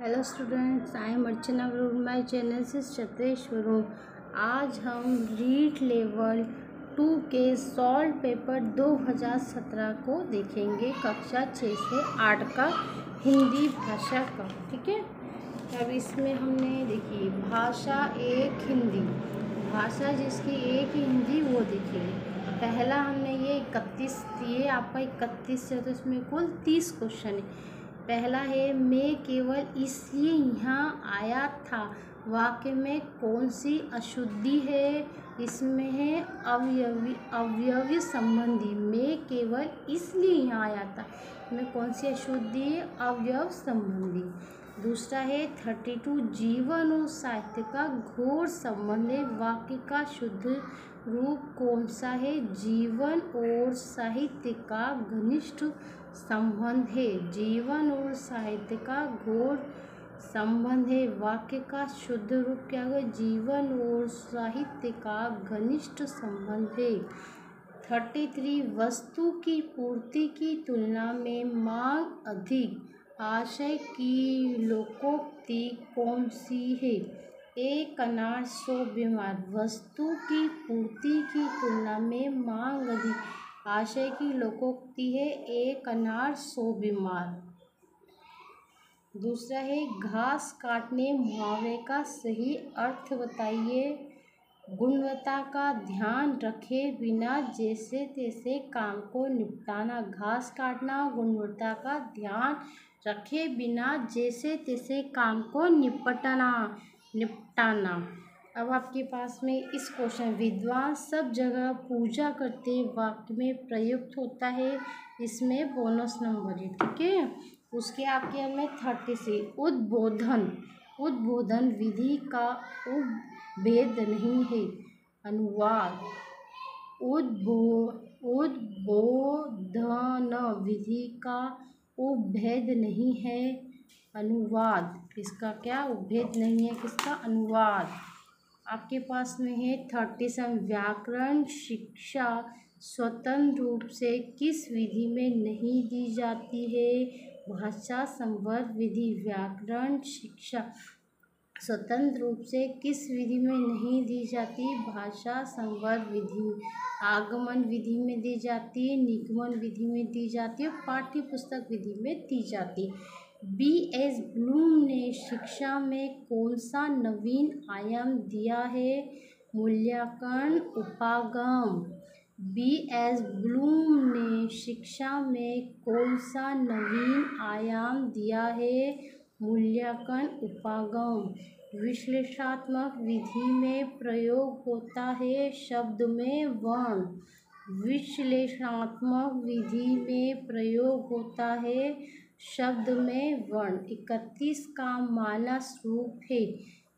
Hello students, I am Archana Varun, my channel से चतरेश वरुण। आज हम रीड लेवल 2 के सॉल्व पेपर 2017 को देखेंगे, कक्षा 6 से 8 का हिंदी भाषा का। ठीक है, अब इसमें हमने देखिए भाषा एक हिंदी, भाषा जिसकी एक ही हिंदी वो देखेंगे। पहला हमने ये 31 दिए, आपका 31 है तो इसमें कुल 30 क्वेश्चन है। पहला है मैं केवल इसलिए यहाँ आया था, वाक्य में कौन सी अशुद्धि है? इसमें है अवयवी संबंधी। मैं केवल इसलिए यहाँ आया था में कौन सी अशुद्धि है? अवयव संबंधी। दूसरा है 32 जीवन और साहित्य का घोर संबंध है, वाक्य का शुद्ध रूप कौन सा है? जीवन और साहित्य का घनिष्ठ संबंध है। जीवन और साहित्य का घोर संबंध है, वाक्य का शुद्ध रूप क्या है? जीवन और साहित्य का घनिष्ठ संबंध है। 33 वस्तु की पूर्ति की तुलना में मांग अधिक, आशय की लोकोक्ति कौन सी है? एक अनार 100 बीमार। वस्तु की पूर्ति की तुलना में मांग अधिक, आशय की लोकोक्ति है एक अनार 100 बीमार। दूसरा है घास काटने मुहावरे का सही अर्थ बताइए। गुणवत्ता का ध्यान रखे बिना जैसे तैसे काम को निपटाना। घास काटना, गुणवत्ता का ध्यान रखे बिना जैसे तैसे काम को निपटाना। अब आपके पास में इस क्वेश्चन, विद्वान सब जगह पूजा करते वाक्य में प्रयुक्त होता है, इसमें बोनस नंबर है। ठीक है, उसके आपके में 36 उद्बोधन विधि का उपभेद नहीं है। अनुवाद, उद्बोधन विधि का उपभेद नहीं है। अनुवाद, इसका क्या उपभेद नहीं है? किसका? अनुवाद। आपके पास में है 37 व्याकरण शिक्षा स्वतंत्र रूप से किस विधि में नहीं दी जाती है? भाषा संवर्ग विधि। व्याकरण शिक्षा स्वतंत्र रूप से किस विधि में नहीं दी जाती? भाषा संवर्ग विधि। आगमन विधि में दी जाती है, निगमन विधि में दी जाती है, पाठ्य पुस्तक विधि में दी जाती है। B.S. ब्लूम ने शिक्षा में कौन सा नवीन आयाम दिया है? मूल्यांकन उपागम। B.S. ब्लूम ने शिक्षा में कौन सा नवीन आयाम दिया है? मूल्यांकन उपागम। विश्लेषणात्मक विधि में प्रयोग होता है शब्द में वर्ण। विश्लेषणात्मक विधि में प्रयोग होता है शब्द में वर्ण। 31 का मानस रूप है,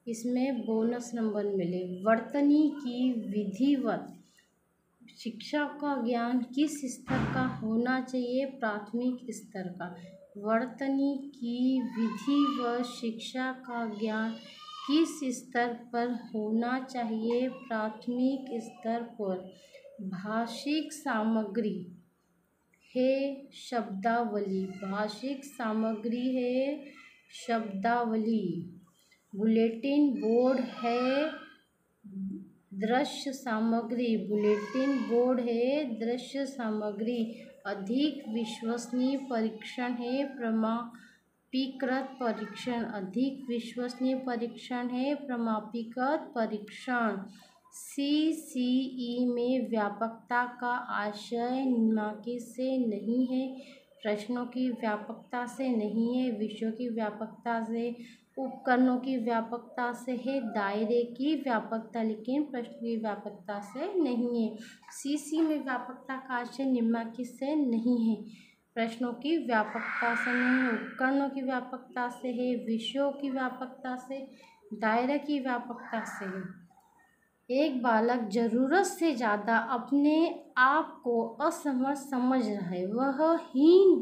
इसमें बोनस नंबर मिले। वर्तनी की विधिवत शिक्षा का ज्ञान किस स्तर का होना चाहिए? प्राथमिक स्तर का। वर्तनी की विधिवत शिक्षा का ज्ञान किस स्तर पर होना चाहिए? प्राथमिक स्तर पर। भाषिक सामग्री है शब्दावली। भाषिक सामग्री है शब्दावली। बुलेटिन बोर्ड है दृश्य सामग्री। बुलेटिन बोर्ड है दृश्य सामग्री। अधिक विश्वसनीय परीक्षण है प्रमाणीकृत परीक्षण। अधिक विश्वसनीय परीक्षण है प्रमाणीकृत परीक्षण। CCE में व्यापकता का आशय निम्नलिखित से नहीं है। प्रश्नों की व्यापकता से नहीं है, विषयों की व्यापकता से, उपकरणों की व्यापकता से है, दायरे की व्यापकता, लेकिन प्रश्न की व्यापकता से नहीं है। CC में व्यापकता का आशय निम्नलिखित से नहीं है। प्रश्नों की व्यापकता से नहीं है, उपकरणों की व्यापकता से है, विषयों की व्यापकता से, दायरे की व्यापकता से है। एक बालक जरूरत से ज़्यादा अपने आप को असमर्थ समझ रहा है, वह हीन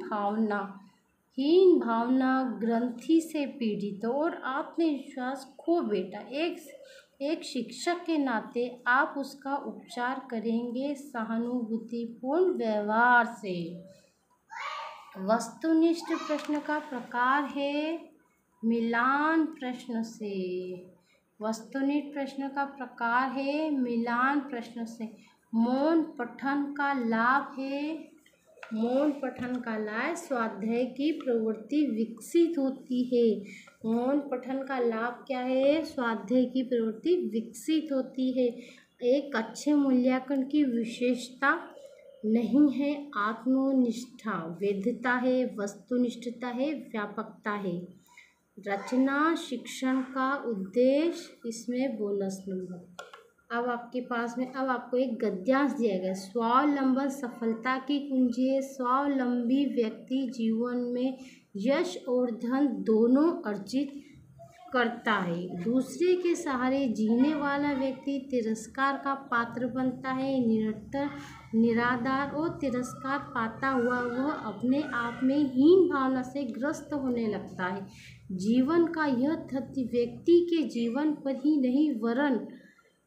भावना ग्रंथि से पीड़ित और आत्मविश्वास खो बैठा। एक शिक्षक के नाते आप उसका उपचार करेंगे सहानुभूतिपूर्ण व्यवहार से। वस्तुनिष्ठ प्रश्न का प्रकार है मिलान प्रश्न से। वस्तुनिष्ठ प्रश्न का प्रकार है मिलान प्रश्न से। मौन पठन का लाभ है, मौन पठन का लाभ स्वाध्याय की प्रवृत्ति विकसित होती है। मौन पठन का लाभ क्या है? स्वाध्याय की प्रवृत्ति विकसित होती है। एक अच्छे मूल्यांकन की विशेषता नहीं है आत्मनिष्ठा, वैधता है, वस्तुनिष्ठता है, व्यापकता है। रचना शिक्षण का उद्देश्य, इसमें बोनस नंबर। अब आपके पास में अब आपको एक गद्यांश दिया गया। स्वावलंबन सफलता की कुंजी है। स्वावलंबी व्यक्ति जीवन में यश और धन दोनों अर्जित करता है। दूसरे के सहारे जीने वाला व्यक्ति तिरस्कार का पात्र बनता है। निरंतर निराधार और तिरस्कार पाता हुआ वह अपने आप में हीन भावना से ग्रस्त होने लगता है। जीवन का यह तथ्य व्यक्ति के जीवन पर ही नहीं वरन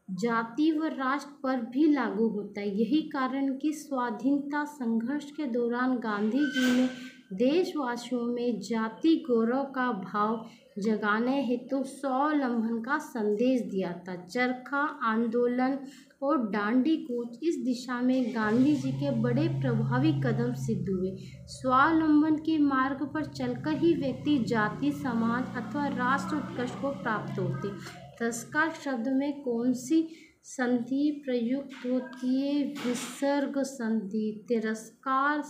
जाति व राष्ट्र पर भी लागू होता है। यही कारण कि स्वाधीनता संघर्ष के दौरान गांधी जी ने देशवासियों में जाति गौरव का भाव जगाने हेतु स्वावलंबन का संदेश दिया था। चरखा आंदोलन और दांडी कूच इस दिशा में गांधी जी के बड़े प्रभावी कदम सिद्ध हुए। स्वावलंबन के मार्ग पर चलकर ही व्यक्ति जाति समाज अथवा राष्ट्र उत्कर्ष को प्राप्त होते। तिरस्कार शब्द में कौन सी संधि प्रयुक्त होती है? विसर्ग संधि। तिरस्कार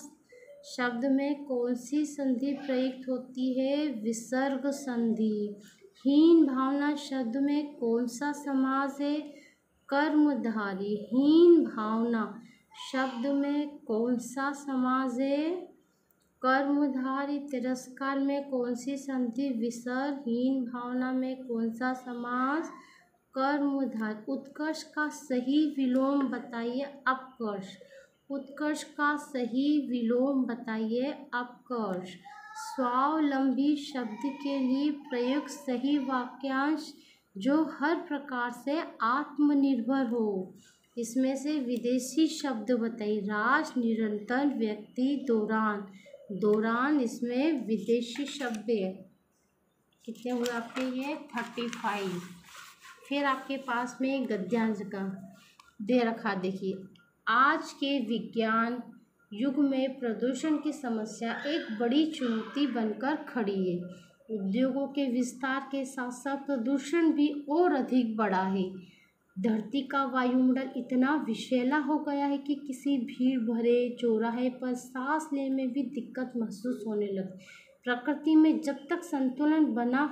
शब्द में कौन सी संधि प्रयुक्त होती है? विसर्ग संधि। हीन भावना शब्द में कौन सा समास है? कर्मधारी। हीन भावना शब्द में कौन सा समास है? कर्मधारी। तिरस्कार में कौन सी संधि? विसर्ग। हीन भावना में कौन सा समास? कर्मधारी। उत्कर्ष का सही विलोम बताइए। अपकर्ष। उत्कर्ष का सही विलोम बताइए। अपकर्ष। स्वावलंबी शब्द के लिए प्रयुक्त सही वाक्यांश जो हर प्रकार से आत्मनिर्भर हो। इसमें से विदेशी शब्द बताइए। राष्ट्र, निरंतर, व्यक्ति, दौरान। दौरान इसमें विदेशी शब्द है। कितने हुए आपके? ये 35। फिर आपके पास में गद्यांश का दे रखा। देखिए, आज के विज्ञान युग में प्रदूषण की समस्या एक बड़ी चुनौती बनकर खड़ी है। उद्योगों के विस्तार के साथ साथ प्रदूषण भी और अधिक बढ़ा है। धरती का वायुमंडल इतना विषैला हो गया है कि किसी भीड़ भरे चौराहे पर सांस लेने में भी दिक्कत महसूस होने लगी। प्रकृति में जब तक संतुलन बना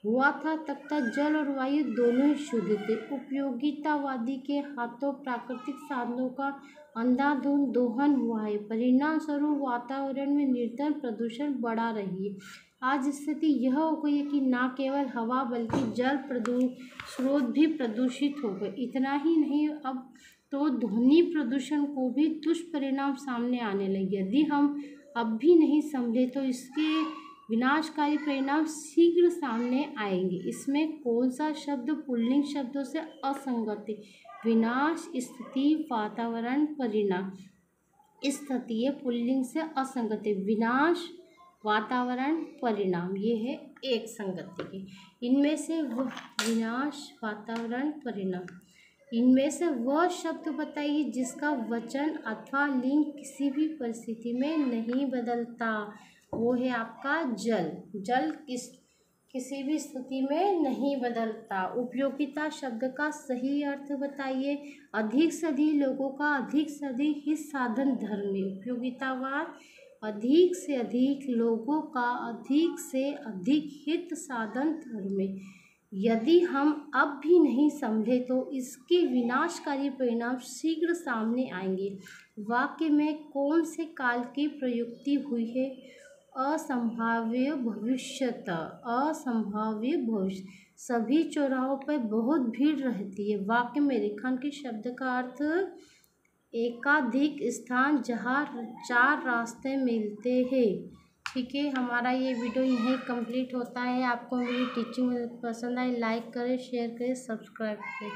हुआ था तब तक जल और वायु दोनों ही शुद्ध थे। उपयोगितावादी के हाथों प्राकृतिक साधनों का अंधाधुंध दोहन हुआ है। परिणाम स्वरूप वातावरण में निरंतर प्रदूषण बढ़ा रही है। आज स्थिति यह हो गई है कि न केवल हवा बल्कि जल स्रोत भी प्रदूषित हो गए। इतना ही नहीं, अब तो ध्वनि प्रदूषण को भी दुष्परिणाम सामने आने लगे। यदि हम अब भी नहीं समझे तो इसके विनाशकारी परिणाम शीघ्र सामने आएंगे। इसमें कौन सा शब्द पुल्लिंग शब्दों से असंगत है? विनाश, स्थिति, वातावरण, परिणाम। स्थिति ये पुल्लिंग से असंगत है। विनाश, वातावरण, परिणाम ये है एक संगति के। इनमें से वह विनाश, वातावरण, परिणाम, इनमें से वह शब्द बताइए जिसका वचन अथवा लिंग किसी भी परिस्थिति में नहीं बदलता। वो है आपका जल। जल किसी भी स्थिति में नहीं बदलता। उपयोगिता शब्द का सही अर्थ बताइए। अधिक से अधिक लोगों का अधिक से अधिक हित साधन धर्म है। उपयोगितावाद अधिक से अधिक लोगों का अधिक से अधिक हित साधन धर्म है। यदि हम अब भी नहीं समझे तो इसके विनाशकारी परिणाम शीघ्र सामने आएंगे। वाक्य में कौन से काल की प्रयुक्ति हुई है? असंभाव्य भविष्यत। असंभाव्य भविष्य। सभी चौराहों पर बहुत भीड़ रहती है। वाक्य में रेखांकित शब्द का अर्थ एकाधिक स्थान जहाँ 4 रास्ते मिलते हैं। ठीक है, हमारा ये वीडियो यहीं कंप्लीट होता है। आपको मेरी टीचिंग पसंद आए, लाइक करें, शेयर करें, सब्सक्राइब करें।